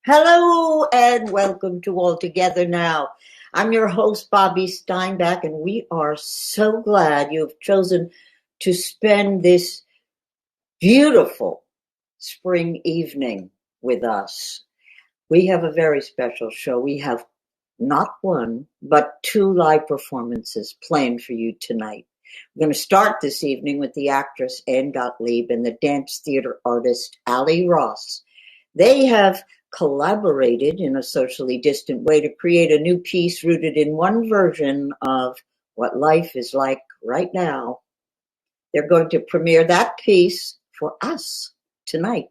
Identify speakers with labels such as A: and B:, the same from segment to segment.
A: Hello and welcome to All Together Now. I'm your host, Bobbie Steinbach, and we are so glad you have chosen to spend this beautiful spring evening with us. We have a very special show. We have not one, but two live performances planned for you tonight. We're going to start this evening with the actress Anne Gottlieb and the dance theater artist Alli Ross. They have collaborated in a socially distant way to create a new piece rooted in one version of what life is like right now. They're going to premiere that piece for us tonight.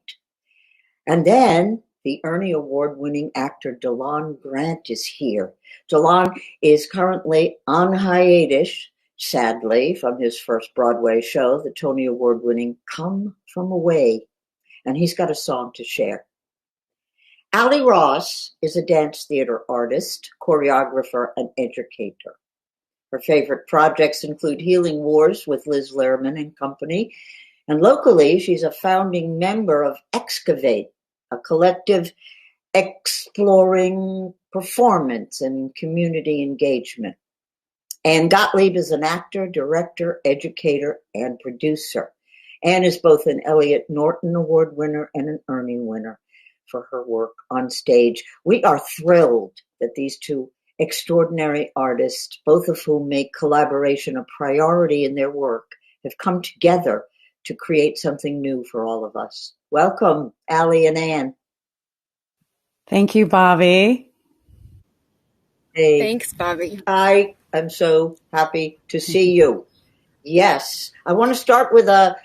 A: And then the Ernie Award-winning actor Delonge Grant is here. Delonge is currently on hiatus, sadly, from his first Broadway show, the Tony Award-winning Come From Away. And he's got a song to share. Alli Ross is a dance theater artist, choreographer, and educator. Her favorite projects include Healing Wars with Liz Lerman and company, and locally she's a founding member of Excavate, a collective exploring performance and community engagement. Anne Gottlieb is an actor, director, educator, and producer. Anne is both an Elliot Norton Award winner and an Ernie winner for her work on stage. We are thrilled that these two extraordinary artists, both of whom make collaboration a priority in their work, have come together to create something new for all of us. Welcome, Alli and Anne.
B: Thank you, Bobbie.
A: Hey,
C: thanks, Bobbie.
A: I am so happy to see you. Yes, I want to start with an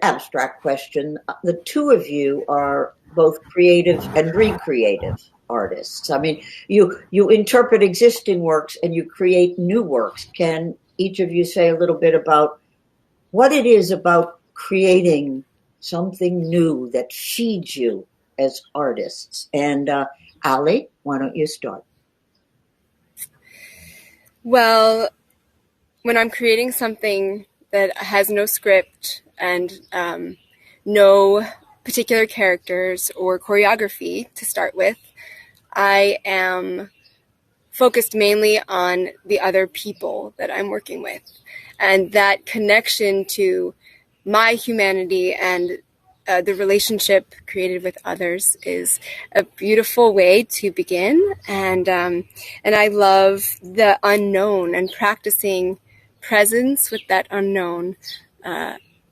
A: abstract question. The two of you are both creative and recreative artists. I mean, you interpret existing works and you create new works. Can each of you say a little bit about what it is about creating something new that feeds you as artists? And Alli, why don't you start?
C: Well, when I'm creating something that has no script and no particular characters or choreography to start with, I am focused mainly on the other people that I'm working with. And that connection to my humanity and the relationship created with others is a beautiful way to begin. And I love the unknown and practicing presence with that unknown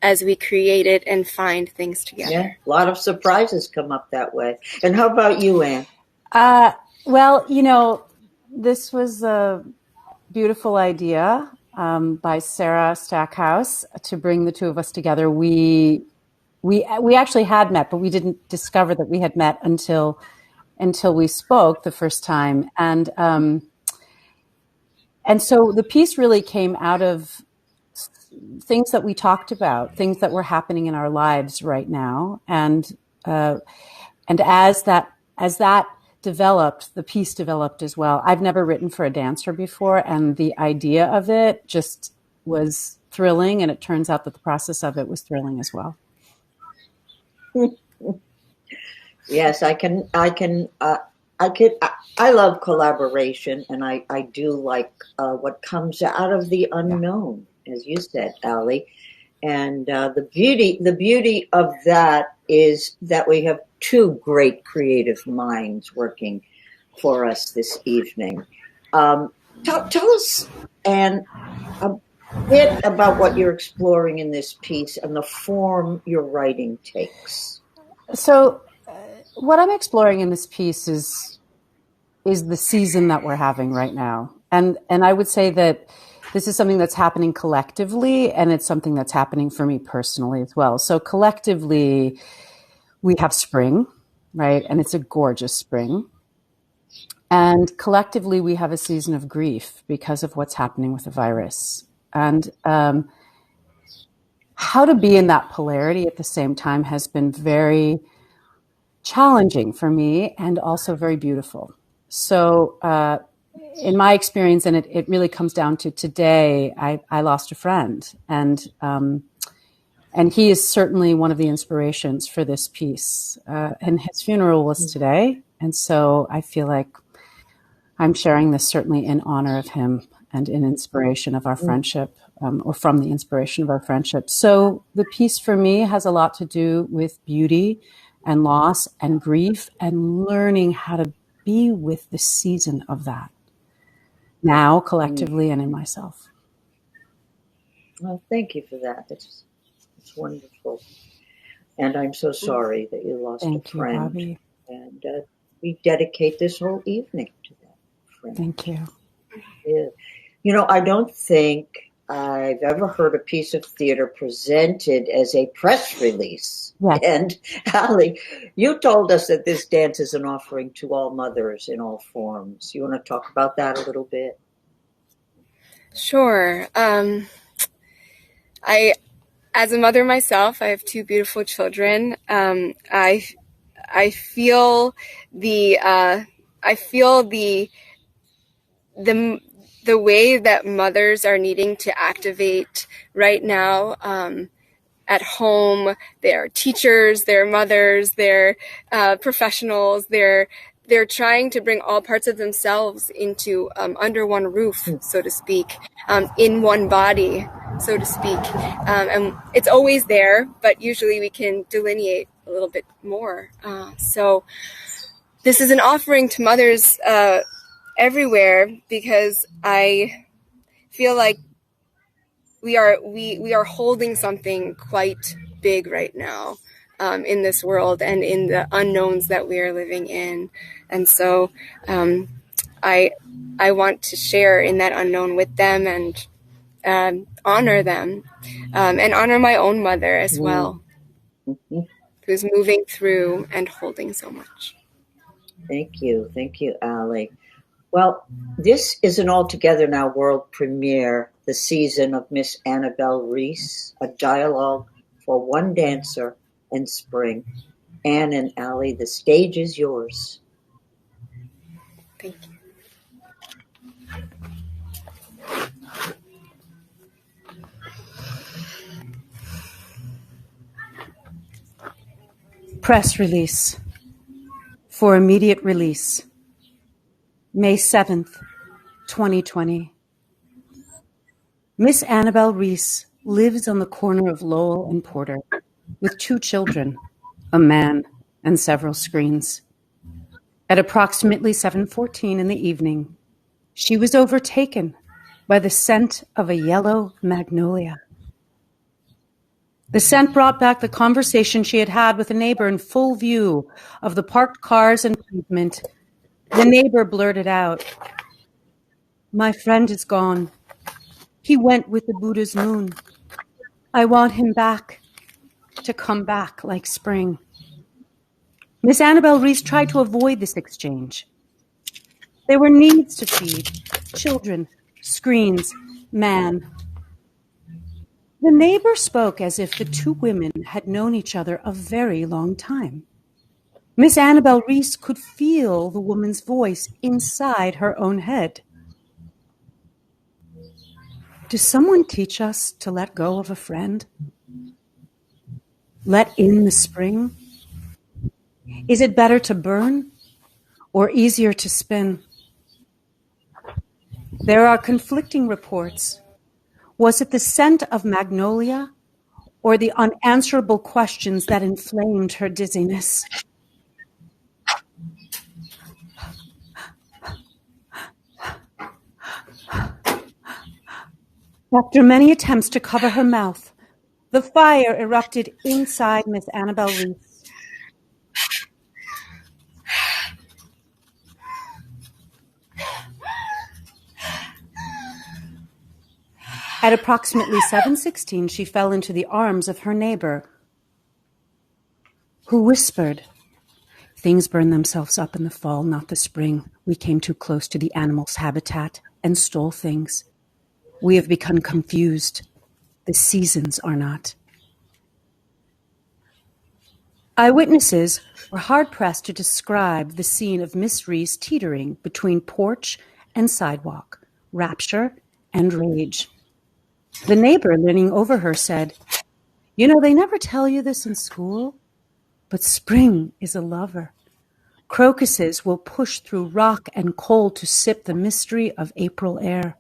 C: as we create it and find things together.
A: Yeah, a lot of surprises come up that way. And how about you, Anne?
B: Well, this was a beautiful idea by Sarah Stackhouse to bring the two of us together. We actually had met, but we didn't discover that we had met until we spoke the first time. And so the piece really came out of things that we talked about, things that were happening in our lives right now. And as that developed, the piece developed as well. I've never written for a dancer before, and the idea of it just was thrilling. And it turns out that the process of it was thrilling as well.
A: Yes, I love collaboration, and I do like what comes out of the unknown, as you said, Alli. And the beauty of that is that we have two great creative minds working for us this evening. Tell us, Anne, a bit about what you're exploring in this piece and the form your writing takes.
B: So what I'm exploring in this piece is the season that we're having right now. And I would say that this is something that's happening collectively, and it's something that's happening for me personally as well. So collectively, we have spring, right? And it's a gorgeous spring. And collectively, we have a season of grief because of what's happening with the virus. And how to be in that polarity at the same time has been very challenging for me and also very beautiful. So in my experience, and it really comes down to today, I lost a friend. And And he is certainly one of the inspirations for this piece. And his funeral was today. And so I feel like I'm sharing this certainly in honor of him and in inspiration of our friendship, or from the inspiration of our friendship. So the piece for me has a lot to do with beauty and loss and grief and learning how to be with the season of that now collectively and in myself.
A: Well, thank you for that. It's wonderful. And I'm so sorry that you lost a friend.
B: Bobby.
A: And we dedicate this whole evening to that friend.
B: Thank you.
A: Yeah. You know, I don't think I've ever heard a piece of theater presented as a press release.
B: Yes.
A: And Alli, you told us that this dance is an offering to all mothers in all forms. You want to talk about that a little bit?
C: Sure. As a mother myself, I have two beautiful children. I feel the way that mothers are needing to activate right now, at home. They're teachers, they're mothers, they're professionals. They're trying to bring all parts of themselves into under one roof, so to speak, in one body, so to speak. And it's always there, but usually we can delineate a little bit more. So this is an offering to mothers everywhere, because I feel like we are holding something quite big right now. In this world and in the unknowns that we are living in. And so I want to share in that unknown with them and honor them, and honor my own mother as well, who's moving through and holding so much.
A: Thank you, Alli. Well, this is an Altogether Now world premiere, the season of Miss Annabelle Reese, a dialogue for one dancer and spring. Anne and Alli, the stage is yours.
C: Thank you.
B: Press release for immediate release, May 7th, 2020. Miss Annabelle Reese lives on the corner of Lowell and Porter with two children, a man, and several screens. At approximately 7:14 in the evening, she was overtaken by the scent of a yellow magnolia. The scent brought back the conversation she had had with a neighbor in full view of the parked cars and pavement. The neighbor blurted out, "My friend is gone. He went with the Buddha's moon. I want him back, to come back like spring." Miss Annabelle Reese tried to avoid this exchange. There were needs to feed, children, screens, man. The neighbor spoke as if the two women had known each other a very long time. Miss Annabelle Reese could feel the woman's voice inside her own head. Does someone teach us to let go of a friend? Let in the spring? Is it better to burn or easier to spin? There are conflicting reports. Was it the scent of magnolia or the unanswerable questions that inflamed her dizziness? After many attempts to cover her mouth, the fire erupted inside Miss Annabelle Reese. At approximately 7:16, she fell into the arms of her neighbor, who whispered, "Things burn themselves up in the fall, not the spring. We came too close to the animal's habitat and stole things. We have become confused. The seasons are not." Eyewitnesses were hard-pressed to describe the scene of Miss Reese teetering between porch and sidewalk, rapture and rage. The neighbor leaning over her said, You know, they never tell you this in school, but spring is a lover. Crocuses will push through rock and coal to sip the mystery of April air.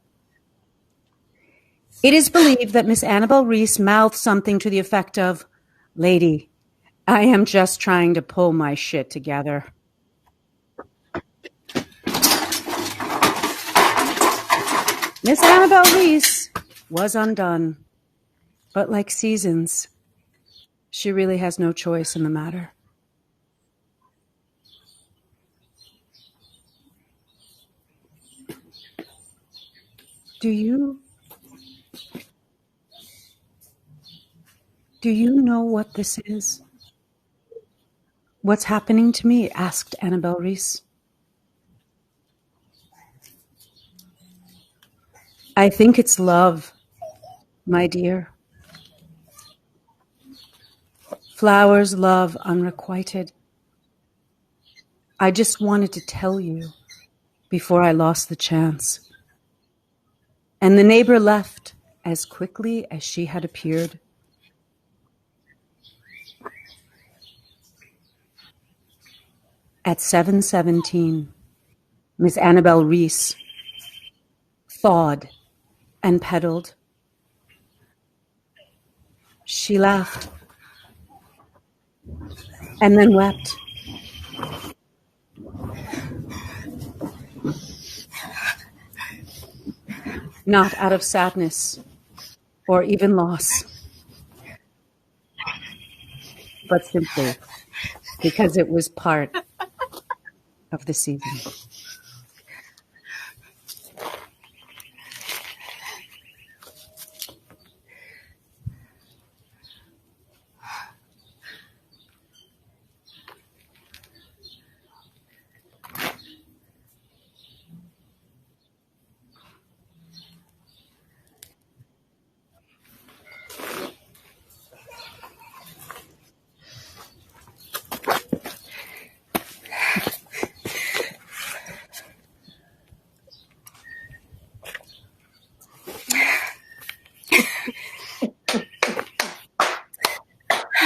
B: It is believed that Miss Annabelle Reese mouthed something to the effect of, "Lady, I am just trying to pull my shit together." Miss Annabelle Reese was undone, but like seasons, she really has no choice in the matter. Do you know what this is? What's happening to me? Asked Annabelle Reese. I think it's love, my dear. Flowers love unrequited. I just wanted to tell you before I lost the chance. And the neighbor left as quickly as she had appeared. At 7:17, Miss Annabelle Reese thawed and pedaled. She laughed and then wept. Not out of sadness or even loss, but simply because it was part of the season.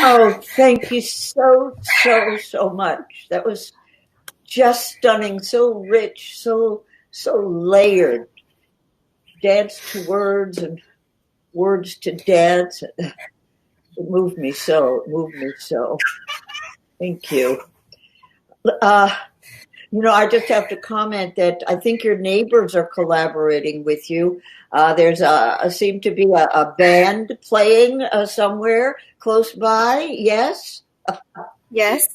A: Oh, thank you so much. That was just stunning, so rich, so layered. Dance to words and words to dance. It moved me so. Thank you. I just have to comment that I think your neighbors are collaborating with you. There's seemed to be a band playing somewhere close by. Yes.
C: Yes.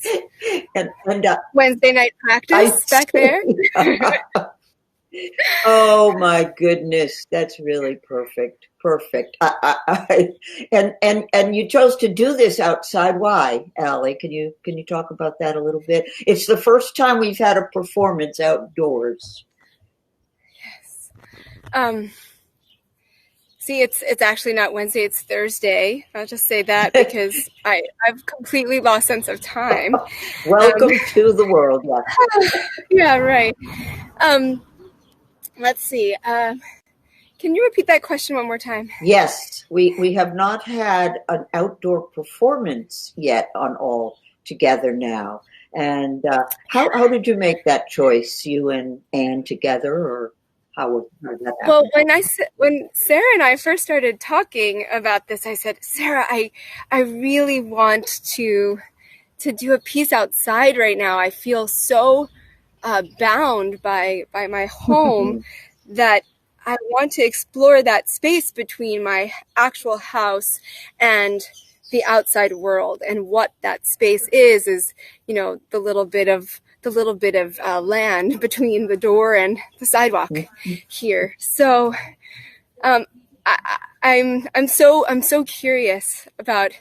A: and
C: Wednesday night practice back there.
A: Oh my goodness, that's really perfect. And you chose to do this outside. Why, Alli? Can you talk about that a little bit? It's the first time we've had a performance outdoors.
C: Yes. See, it's actually not Wednesday, it's Thursday. I'll just say that because I've completely lost sense of time.
A: Welcome to the world. Yeah.
C: Yeah, right. Let's see. Can you repeat that question one more time?
A: Yes, we have not had an outdoor performance yet on All Together Now. And how did you make that choice, you and Anne together, or how did that happen?
C: Well, when Sarah and I first started talking about this, I said, Sarah, I really want to do a piece outside right now. I feel so bound by my home that I want to explore that space between my actual house and the outside world, and what that space is the little bit of land between the door and the sidewalk here. So I'm so curious about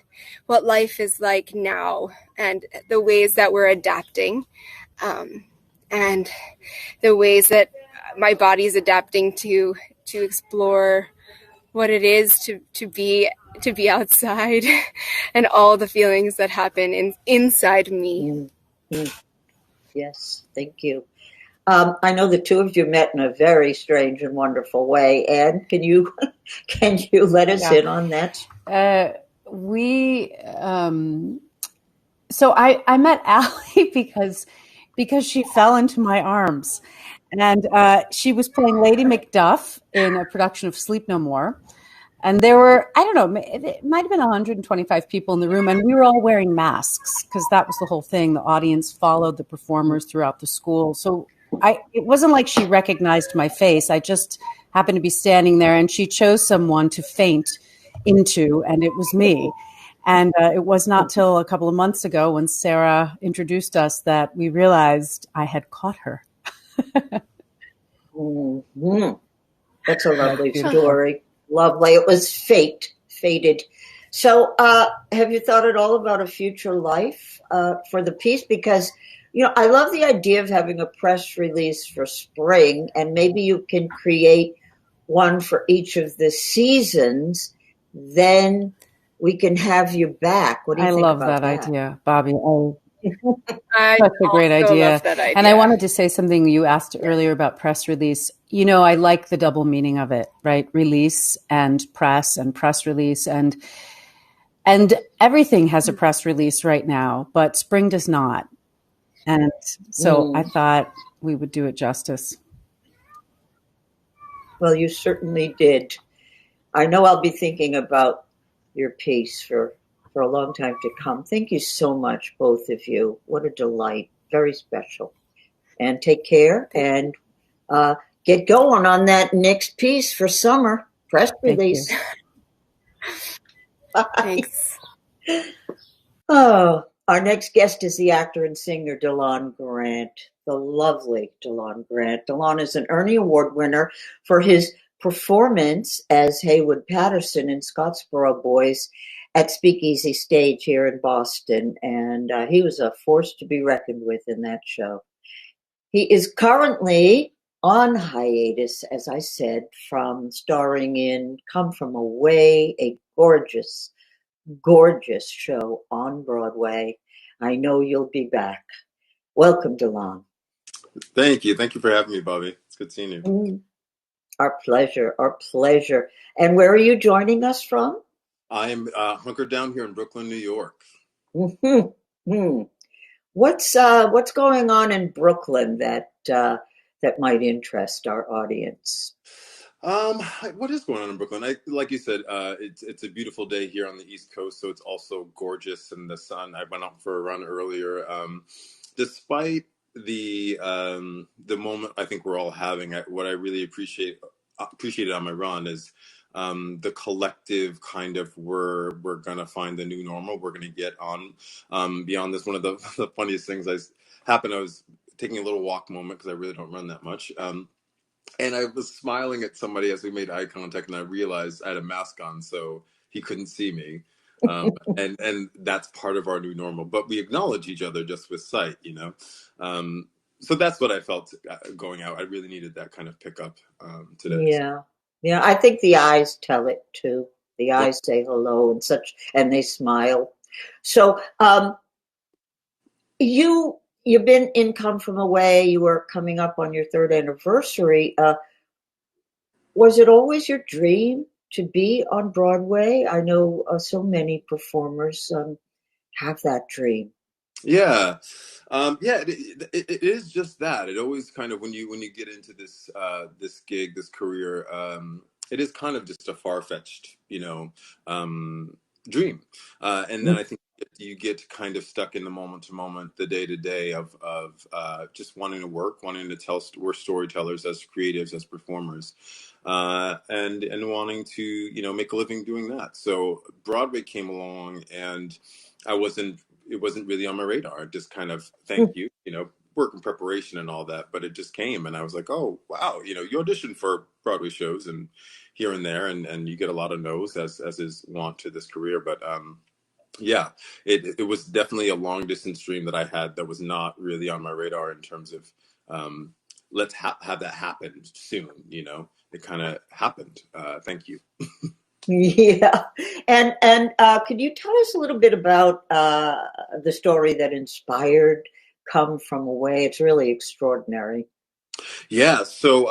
C: what life is like now and the ways that we're adapting, and the ways that my body is adapting to explore what it is to be outside and all the feelings that happen inside me.
A: Yes, thank you. I know the two of you met in a very strange and wonderful way. Anne, can you let us in on that?
B: So I met Alli because she fell into my arms, and she was playing Lady Macduff in a production of Sleep No More. And there were, I don't know, it might have been 125 people in the room, and we were all wearing masks because that was the whole thing. The audience followed the performers throughout the school. So it wasn't like she recognized my face. I just happened to be standing there, and she chose someone to faint into, and it was me. And it was not till a couple of months ago when Sarah introduced us that we realized I had caught her.
A: Mm-hmm. That's a lovely story. Lovely. It was fated. So have you thought at all about a future life for the piece? Because, I love the idea of having a press release for spring, and maybe you can create one for each of the seasons. Then we can have you back. What do you think about that?
B: I love that idea, Bobbie.
C: I
B: Such a great idea.
C: love that idea.
B: And I wanted to say something you asked earlier about press release. I like the double meaning of it, right? Release and press release. And everything has a press release right now, but spring does not. And so I thought we would do it justice.
A: Well, you certainly did. I know I'll be thinking about your piece for a long time to come. Thank you so much, both of you. What a delight. Very special. And take care and get going on that next piece for summer. Press release.
C: Thanks.
A: Oh, our next guest is the actor and singer Delonge Grant, the lovely Delonge Grant. Delonge is an Ernie Award winner for his performance as Haywood Patterson in Scottsboro Boys at Speakeasy Stage here in Boston, and he was a force to be reckoned with in that show. He is currently on hiatus, as I said, from starring in Come From Away, a gorgeous, gorgeous show on Broadway. I know you'll be back. Welcome, Delonge.
D: Thank you. Thank you for having me, Bobbie. It's good seeing you.
A: Our pleasure. Our pleasure. And where are you joining us from?
D: I'm hunkered down here in Brooklyn, New York.
A: Mm-hmm. What's going on in Brooklyn that might interest our audience?
D: What is going on in Brooklyn? Like you said, it's a beautiful day here on the East Coast, so it's also gorgeous in the sun. I went out for a run earlier. Despite the moment I think we're all having, what I really appreciated on my run is the collective kind of we're gonna find the new normal. We're gonna get on beyond this. One of the funniest things I was taking a little walk moment because I really don't run that much. And I was smiling at somebody as we made eye contact, and I realized I had a mask on, so he couldn't see me. And that's part of our new normal. But we acknowledge each other just with sight, So that's what I felt going out. I really needed that kind of pickup today.
A: Yeah. I think the eyes tell it too. The eyes say hello and they smile. So you've been in Come From Away. You were coming up on your 3rd anniversary. Was it always your dream to be on Broadway? I know so many performers have that dream.
D: Yeah. It is just that. It always kind of when you get into this gig, this career, it is kind of just a far-fetched, dream. And then I think you get kind of stuck in the moment to moment, the day to day of just wanting to work, wanting to tell. We're storytellers as creatives, as performers, and wanting to make a living doing that. So Broadway came along, and it wasn't really on my radar. Just kind of thank you, work and preparation and all that, but it just came, and I was like, oh wow, you audition for Broadway shows and here and there, and you get a lot of no's as is wont to this career, but it was definitely a long distance dream that I had that was not really on my radar in terms of let's have that happen soon. It kind of happened. Thank you.
A: Yeah. And could you tell us a little bit about the story that inspired Come From Away? It's really extraordinary.
D: Yeah, so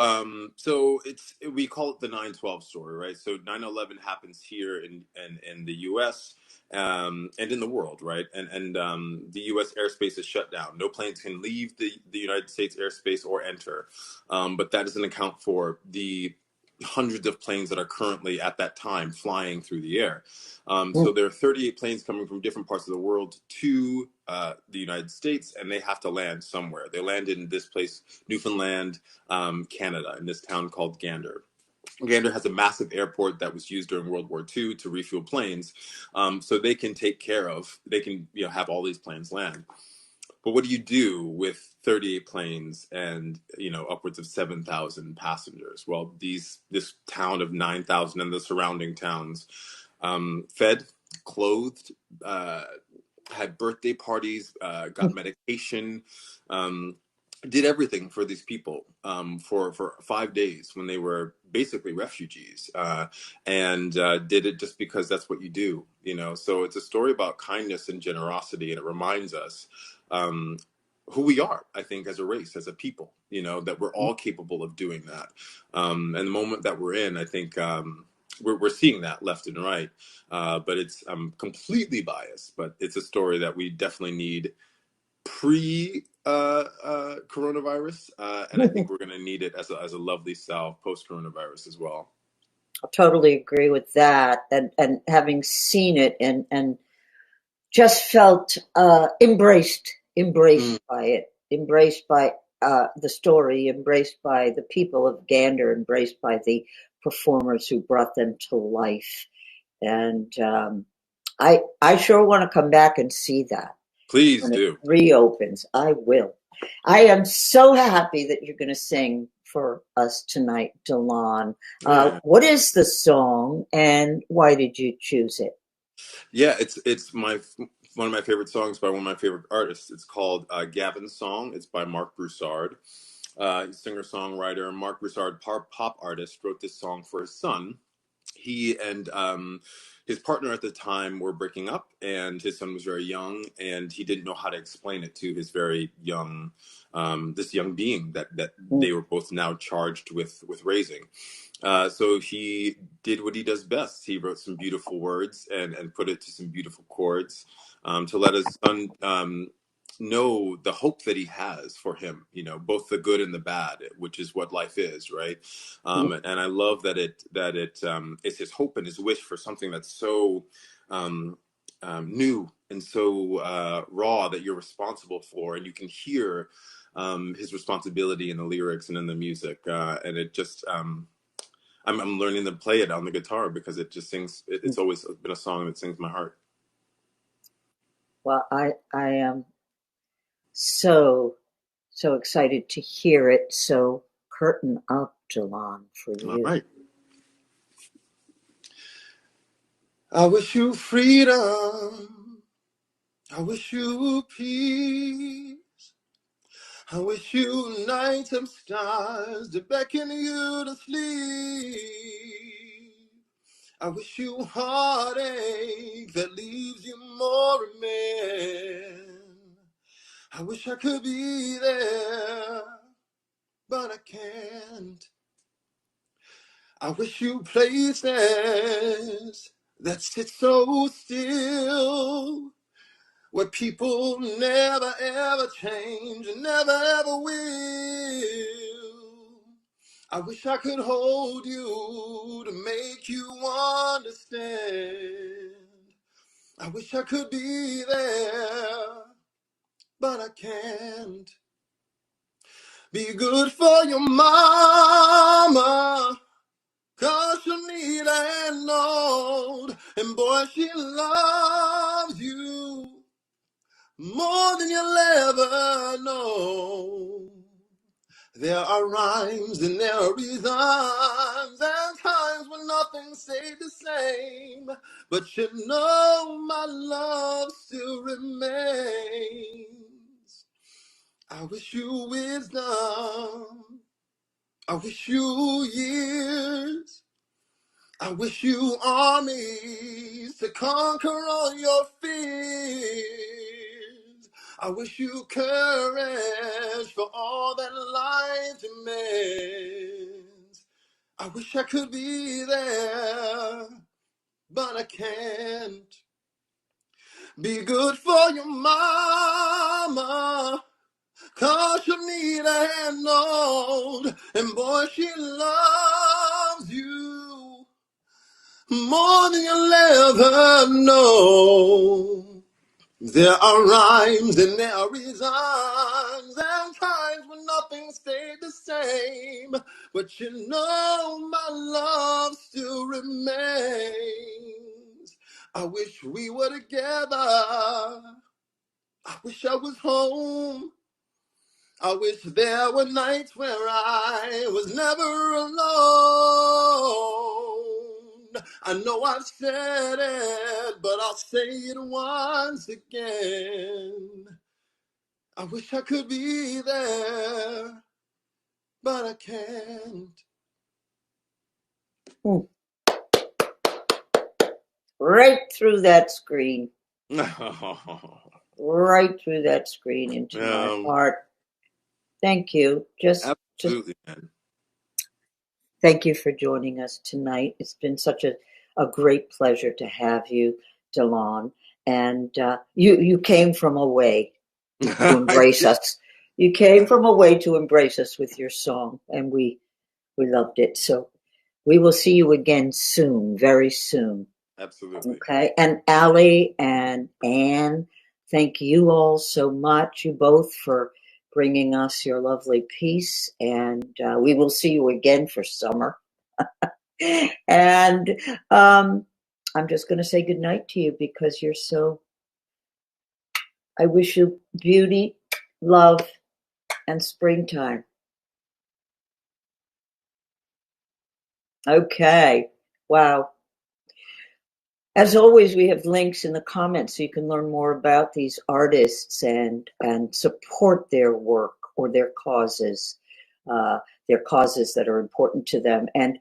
D: we call it the 9/12 story, right? So 9/11 happens here in the U.S. And in the world, right? And the U.S. airspace is shut down. No planes can leave the United States airspace or enter. But that doesn't account for the hundreds of planes that are currently at that time flying through the air. So there are 38 planes coming from different parts of the world to the United States, and they have to land somewhere. They land in this place, Newfoundland, Canada, in this town called Gander. Gander has a massive airport that was used during World War II to refuel planes, so they can have all these planes land. But what do you do with 38 planes and upwards of 7,000 passengers? Well, this town of 9,000 and the surrounding towns fed, clothed, had birthday parties, got medication, did everything for these people for 5 days when they were basically refugees, and did it just because that's what you do, So it's a story about kindness and generosity, and it reminds us who we are, I think, as a race, as a people, that we're all capable of doing that. And the moment that we're in, I think we're seeing that left and right. But I'm completely biased, but it's a story that we definitely need pre coronavirus, and I think we're going to need it as a lovely salve post coronavirus as well.
A: I totally agree with that, and having seen it and just felt embraced by it, embraced by the story, embraced by the people of Gander, embraced by the performers who brought them to life. And I sure want to come back and see that.
D: Please
A: when
D: do.
A: It reopens. I will. I am so happy that you're going to sing for us tonight, Delonge. What is the song, and why did you choose it?
D: Yeah, it's one of my favorite songs by one of my favorite artists. It's called Gavin's Song. It's by Marc Broussard. He's singer-songwriter. Marc Broussard, pop artist, wrote this song for his son. He and his partner at the time were breaking up, and his son was very young, and he didn't know how to explain it to his very young, this young being that they were both now charged with raising. So he did what he does best. He wrote some beautiful words and put it to some beautiful chords to let us know the hope that he has for him, both the good and the bad, which is what life is, right? And I love that it's his hope and his wish for something that's so new and so raw that you're responsible for, and you can hear his responsibility in the lyrics and in the music, and it just I'm learning to play it on the guitar because it just sings. It's always been a song that sings my heart.
A: Well, I am so excited to hear it. So curtain up, Delonge, for you.
D: All right. I wish you freedom. I wish you peace. I wish you nights of stars to beckon you to sleep. I wish you heartache that leaves you more a man. I wish I could be there, but I can't. I wish you places that sit so still, where people never ever change and never ever will. I wish I could hold you to make you understand. I wish I could be there, but I can't. Be good for your mama, 'cause she'll need and old, and boy, she loves you more than you'll ever know. There are rhymes and there are reasons. There are times when nothing stayed the same, but you know my love still remains. I wish you wisdom. I wish you years. I wish you armies to conquer all your fears. I wish you courage for all that life demands. I wish I could be there, but I can't. Be good for your mama, 'cause she'll need a hand hold, and boy, she loves you more than you'll ever know. There are rhymes and there are reasons, and times when nothing stayed the same, but you know my love still remains. I wish we were together. I wish I was home. I wish there were nights where I was never alone. I know I've said it, but I'll say it once again. I wish I could be there, but I can't.
A: Right through that screen. Right through that screen into my heart. Thank you.
D: Absolutely, man.
A: Thank you for joining us tonight. It's been such a great pleasure to have you, Delonge. And you came from away to embrace us. You came from away to embrace us with your song, and we loved it. So we will see you again soon, very soon.
D: Absolutely.
A: Okay. And Alli and Anne, thank you all so much, you both, for bringing us your lovely piece. And we will see you again for summer. And I'm just going to say goodnight to you because you're so. I wish you beauty, love, and springtime. Okay. Wow. As always, we have links in the comments so you can learn more about these artists and support their work or their causes that are important to them. And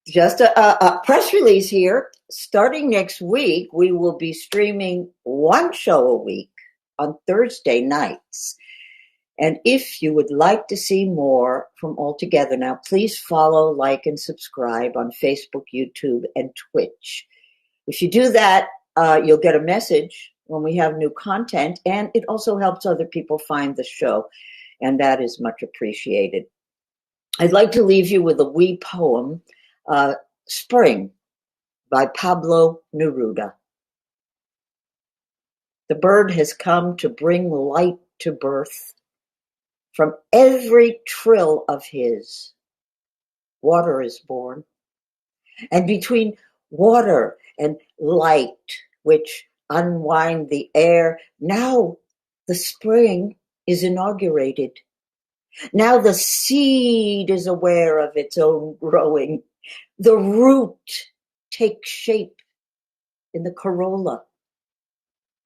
A: just a press release here. Starting next week, we will be streaming one show a week on Thursday nights. And if you would like to see more from All Together Now, please follow, like, and subscribe on Facebook, YouTube, and Twitch. If you do that, you'll get a message when we have new content, and it also helps other people find the show, and that is much appreciated. I'd like to leave you with a wee poem, Spring, by Pablo Neruda. The bird has come to bring light to birth. From every trill of his, water is born. And between water and light, which unwind the air, now the spring is inaugurated. Now the seed is aware of its own growing. The root takes shape in the corolla.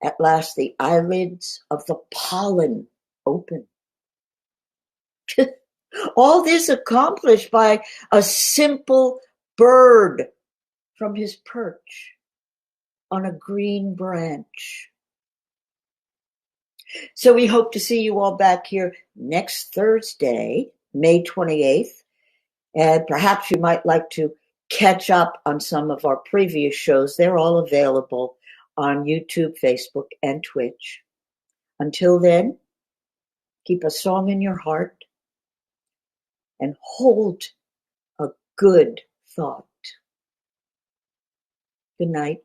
A: At last the eyelids of the pollen open. All this accomplished by a simple bird from his perch on a green branch. So we hope to see you all back here next Thursday, May 28th. And perhaps you might like to catch up on some of our previous shows. They're all available on YouTube, Facebook, and Twitch. Until then, keep a song in your heart and hold a good thought. Good night.